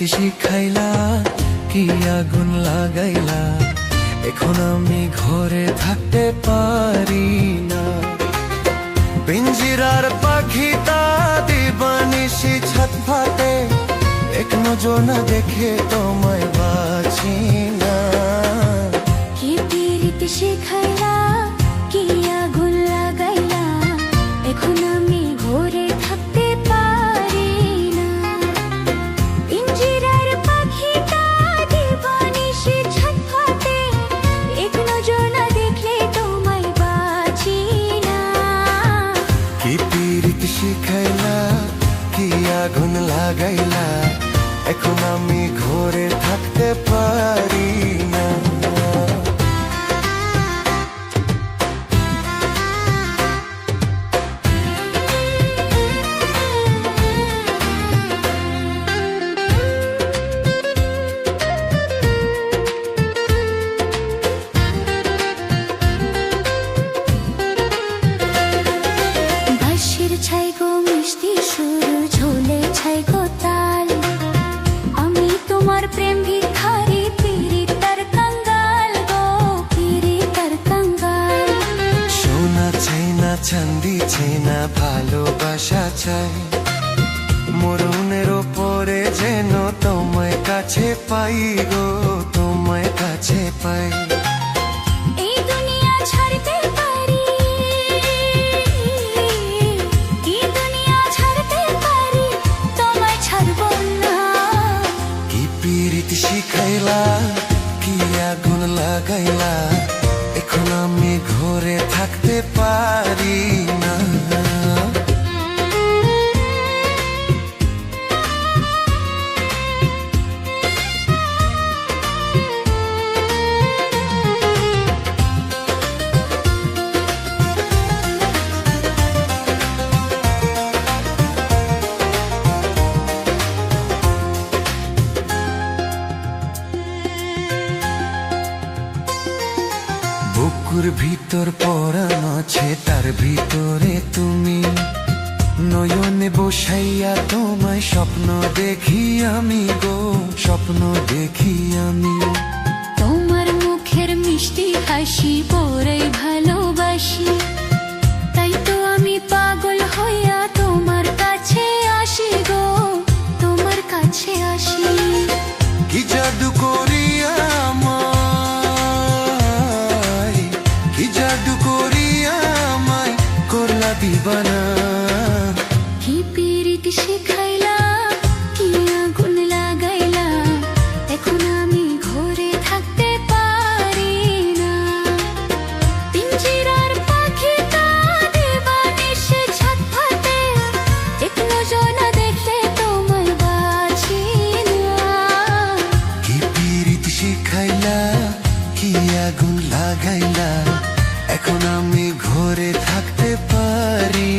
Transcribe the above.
রীতি শিখাইলা, কি আগুন লাগাইলা, এখন আমি ঘরে থাকতে পারি না। পিঞ্জিরার পাখিটা দিবানিশি ছটফটে, এক নজর না দেখে তোমায় বাঁচি না। কি রীতি শিখাইলা, কি আগুন লাগাইলা, এখন আমি ঘরে থাকতে পারি না। পিঞ্জিরার পাখিটা দিবানিশি ছটফটে, এক নজর না দেখলে তোমায় বাঁচি না। কি রীতি শিখাইলা, কি আগুন লাগাইলা, এখন আমি ঘরে থাকতে পারি না। বাঁশির ছাই গো মিষ্টি সুর, ঝোলে ছাই গো তাল, আমি তোমার প্রেম ভিখারি, পীড়িতার কাঙ্গাল গো, পীড়িতার কাঙ্গাল। সোনা চাই না, চাঁদি চাই না, ভালোবাসা চাই, মরুনের ওপরে যেন তোমায় কাছে পাই গো, তোমায় কাছে পাই। এই দুনিয়া ছাড়তে পারি, এই দুনিয়া ছাড়তে পারি, তোমায় ছাড়বো না। কি রীতি শিখাইলা, কি আগুন লাগাইলা, এখন আমি ঘরে থাকতে পারি না। বুকুর ভিতর পরাণ আছে, তার ভিতরে তুমি, নয়নে বসাইয়া তোমায় স্বপ্ন দেখি আমি গো, স্বপ্ন দেখি আমি। তোমার মুখের মিষ্টি হাসি পরে ভালোবাসি, তাই তো আমি পাগল হইয়া তোমার কাছে আসি গো, তোমার কাছে আসি। কি জাদু করিয়া আমায়, কি জাদু করিয়া আমায় করলা দিবানা। কি রীতি শিখাইলা, কি আগুন লাগাইলা, এখন আমি ঘরে থাকতে পারি না। পিঞ্জিরার পাখিটা দিবানিশি ছটফটে, এক নজর না দেখলে তোমায় বাঁচি না। কি রীতি শিখাইলা, কি আগুন লাগাইলা, এখন আমি ঘরে থাকতে পারি